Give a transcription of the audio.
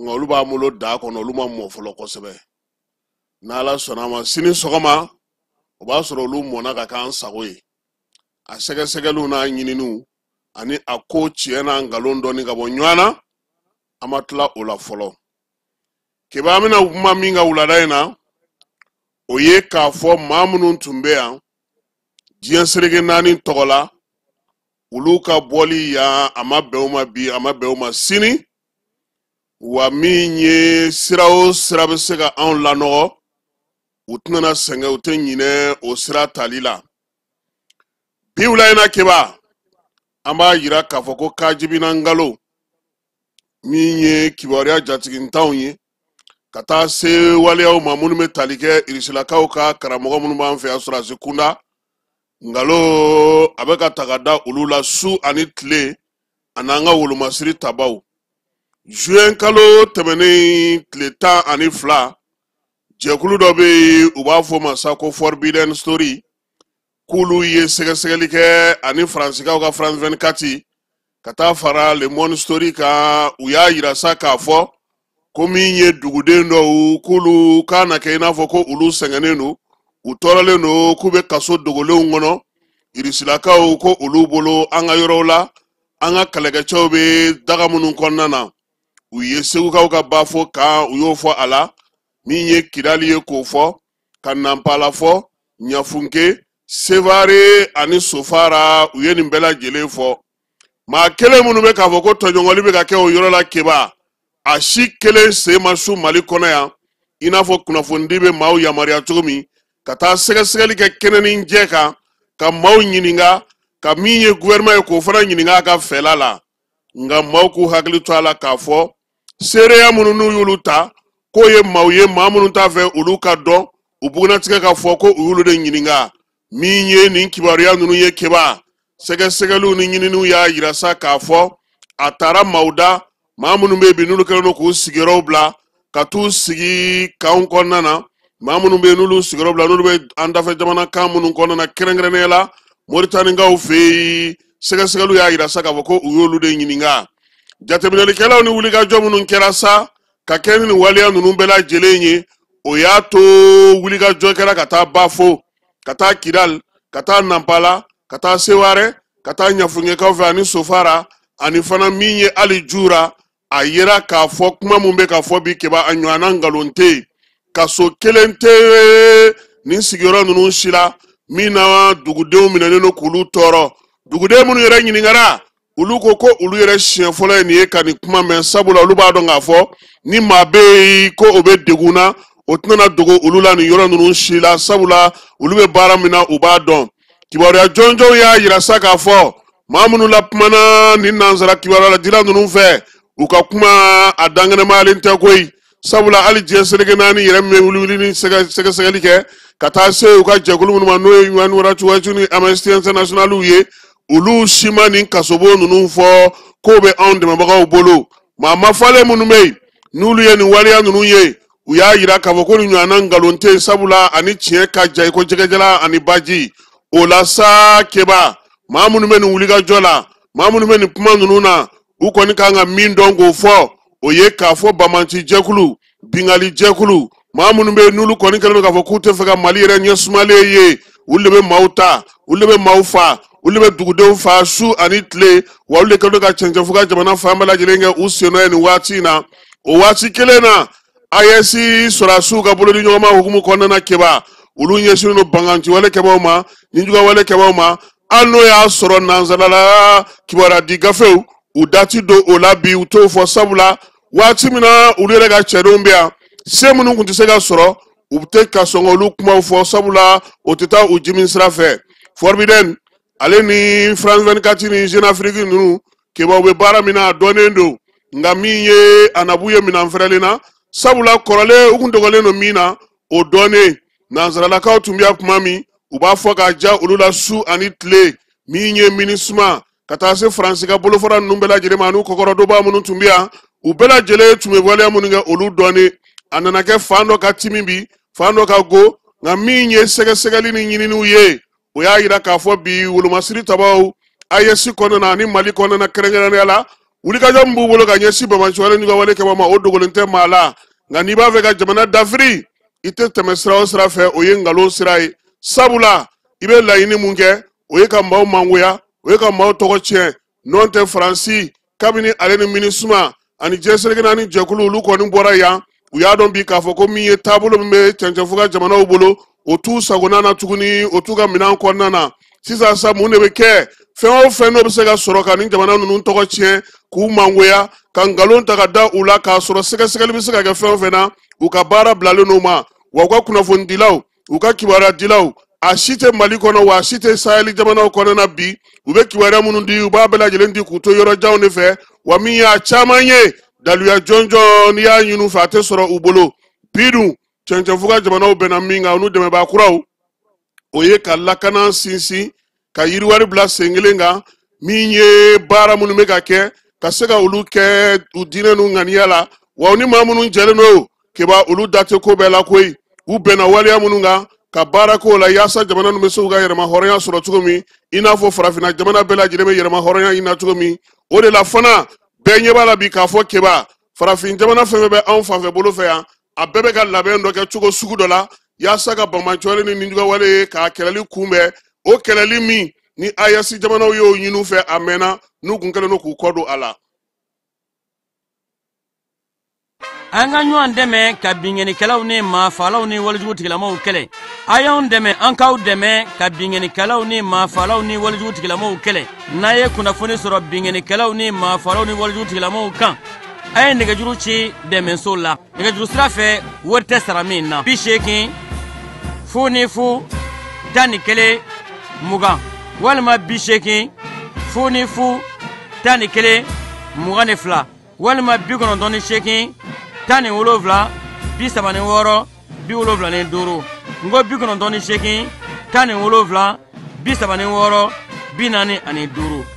ngolu ba mulo da kono lu ma mo folo ko sebe na la sona ma sini sogoma o ba soro lu mo na ka kan sagoyi a sege segelu na nyininu ani ako chiena ngalondo ni gabo nywana amatla ola folo ke ba mina uma minga uladaina oye ka fo mamunun tumbea jiyan serege nani togola uluka boli ya amabeuma sini wa minye sirao sirabe sega an lanogo utnana senge utenyine o sira talila biwla ina keba amba yira kafoko kajibina ngalo minye kibaria jatigin tawnye kata se waliao mamunu metalike irisilakao ka karamogo munu banfe asura sekunda ngalo abeka tagada ulula su anitle ananga wulumasiri tabau Juin kalo temene tleta ani fla jekulu dobe uba fo masako Forbidden Story kulu ye sege ke ani fransika ka France 24 kata fara Le Monde Story ka uya yirasa ka fo komi ye dugude no kulu kana ke na fo ko ulu sengenenu utorale no kube kaso dogole ngono irisilaka ko ulu bolo anga yorola anga kalegacho be daga munun konnana uye segu ka bafo ka uyo fo ala minye kidali ye ko fo kanampala fo nyafunke sevare ani sofara uye nimbela jele fo ma kele munu be ka fo ko tonyongoli be ka ke o yorola keba ashi kele se masu mali kono ya inafo kunafundi be mau ya maria tugumi kata sege ke keneni njeka ka mau nyininga ka minye gouvernement ko fana nyininga ka felala nga mau ku hakli to ala ka fo sere ya munu yuluta ko ye mauye mamunu ta fe uluka do ubuguna tika ka fo ko uyulu de nyininga minye nin kibaria nunu ye keba segelu ni nyininu ya yirasa ka fo atara mauda mamunu be binulu kelo ko sigero bla katu sigi kaun konnana mamunu be nulu sigero bla nulu be andafe jamana kamunu konnana kerengrenela Mauritanie nga fe segelu ya yirasa ka fo ko uyulu de nyininga jateminali kela ni wuli ka jomu kerasa ka keni ni waliya nunu bela jelenye o ya to wuli ka jo kera kata bafo kata kidal kata nampala kata seware kata nyafunge ka fe ani sofara ani fana minye ali jura ayera ka fo kuma mumbe ka fo bi keba anywana ngalonte kaso kelente ni sigiro nunu shila mina dugudew minaneno kulu toro dugude munu yere nyiningara ulu ko ulu yere chien fola ni ka ni kuma men sabula ulu ba do ngafo ni mabe ko obe deguna otnana dogo ulu la ni yoro nunu shila sabula ulu be bara mina uba don kibara jonjo ya yirasa ka fo mamunu la pmana ni nanzara kibara la dila nunu fe uka kuma adangene malinte koy sabula ali jeserege nani yere me ulu ni sega like kata se uka jegulu munu mano wan wara chuwachuni Amnesty International uye ulu shima ni kasobo nunu fo kobe onde mabaga ubolo ma mafale munu mei nulu ye ni waliya nunu ye uya yira kavoko ni nyana ngalonte sabula ani chie ka jai ko jegejela ani baji olasa keba ma munu meni uliga jola ma munu meni puma nunu na uko ni kanga mindongo fo oye ka fo bamanti jekulu bingali jɛkulu maa minnu bɛ n'olu kɔni kɛlen don k'a fɔ k'u tɛ fɛ ka Mali yɛrɛ ɲɛsumalen ye olu de bɛ maaw ta olu de bɛ maaw fa olu de bɛ dugudenw fa su ani tile wa olu de kɛlen don ka cɛncɛn fo ka jamana fan bɛɛ lajɛlen kɛ u sen nɔ ye nin waati in na o waati kelen na AES sɔrɔdasiw ka bolodi ɲɔgɔnma hukumu kɔnɔna na keba olu ɲɛsinnen don bangantiwale kɛbaaw ma ninjuguyawale kɛbaaw ma hali n'o y'a sɔrɔ nanzarala kibaruya di gafew u dati don o la bi u t'o fɔ sabula waati min na olu yɛrɛ ka cɛdenw bɛ yan se minnu tun tɛ se ka sɔrɔ u tɛ ka sɔn olu kumaw fɔ sabula o tɛ taa u jimi sira fɛ Forbidden ale ni France 24 ni Jeune Afrique ninnu kebaaw bɛ baara min na a dɔnnen don nka min ye anabu ye minɛn fɛrɛlen na sabula kɔrɔlen u kun dɔgɔlen don min na o dɔnnen nanzaralakaw tun bɛ kuma min u b'a fɔ ka ja olu la su ani tile min ye MINUSMA ka taa se Faransi ka bolofara ninnu bɛɛ lajɛlen ma n'u kɔkɔrɔdonbaa minnu tun bɛ yan u bɛɛ lajɛlen tun bɛ waleya minnu kɛ olu dɔnnen a nana kɛ fan dɔ ka timi bi fan dɔ ka go nka min ye sɛgɛsɛgɛli ni ɲininiw ye o y'a yira k'a fɔ bi wolomasiri tabaw AES kɔnɔna ani Mali kɔnɔna kɛrɛnkɛrɛnnenya la wulikajɔ min b'u bolo ka ɲɛsin banbanciwale ɲuguyawale kɛbaaw ma o dogolen tɛ maa la nka n'i b'a fɛ ka jamana dafiri i tɛ tɛmɛ sira o sira fɛ o ye nkalon sira ye sabula i bɛ laɲini mun kɛ o ye ka maaw mangoya o ye ka maaw tɔgɔ tiɲɛ n'o tɛ Faransi kabini ale ni MINUSMA ani jɛnsɛrɛgɛnna ni jɛkulu olu kɔni bɔra yan u y'a dɔn bi k'a fɔ ko min ye taabolo min bɛ cɛncɛn fo ka jamanaw bolo o t'u sagona na tuguni o t'u ka minɛn kɔnɔna na sisan sa mun de bɛ kɛ fɛn o fɛn n'o bɛ se ka sɔrɔ ka ni jamana ninnu tɔgɔ tiɲɛ k'u mangoya ka nkalon ta ka da u la k'a sɔrɔ sɛgɛsɛgɛli bɛ se ka kɛ fɛn o fɛn na u ka baara bilalen n'o ma wa u ka kunnafonidilaw u ka kibaruyadilaw a si tɛ Mali kɔnɔ wa a si tɛ Sahel jamanaw kɔnɔna bi u bɛ kibaruya minnu di u b'a bɛɛ lajɛlen di k'u to yɔrɔ janw de fɛ wa min y'a caman ye daluya jɔnjɔn n'i y'a ɲini u fɛ a tɛ sɔrɔ u bolo bi dun cɛncɛn fo ka jamanaw bɛnna min kan olu dɛmɛbaa kuraw o ye ka lakana sinsin ka yiriwari bila sen kelen kan min ye baara minnu bɛ ka kɛ ka se ka olu kɛ u diinɛ n'u ŋaniya la wa u ni maa minnu jɛlen don keba olu da tɛ ko bɛɛ la koyi u bɛnna waleya minnu kan ka baara k'o la yaasa jamana ninnu bɛ se k'u ka yɛrɛma hɔrɔnya sɔrɔ cogo min i n'a fɔ farafinna jamana bɛɛ lajɛlen bɛ yɛrɛma hɔrɔnya ɲini na cogo min o de la fana bɛɛ ɲɛ b'a la bi k'a fɔ keba farafin jamana fɛn fɛn bɛ anw fanfɛ bolo fɛ yan a bɛɛ bɛ ka labɛn dɔ kɛ cogo sugu dɔ la yaasa ka banbanciwale ni ninjuguyawale k'a kɛlɛli kunbɛn o kɛlɛli min ni AES jamanaw y'o ɲini u fɛ a mɛnna n'u kun kɛlen don k'u kɔ don a la. an ka ɲɔgɔn dɛmɛ ka binŋɛnikɛlaw ni maafalaw ni walijugutigilamaw kɛlɛ a y'anw dɛmɛ an k'aw dɛmɛ ka binŋɛnikɛlaw ni maafalaw ni walijugutigilamaw kɛlɛ n'a ye kunnafoni sɔrɔ binŋɛnikɛlaw ni maafalaw ni walijugutigilamaw kan a ye nɛgɛjuru ci dɛmɛso la nɛgɛjuru sira fɛ wari tɛ sara min na 80 00 11 20 walima 80 00 11 22 walima 98 17 36 75 ngo 98 17 36 45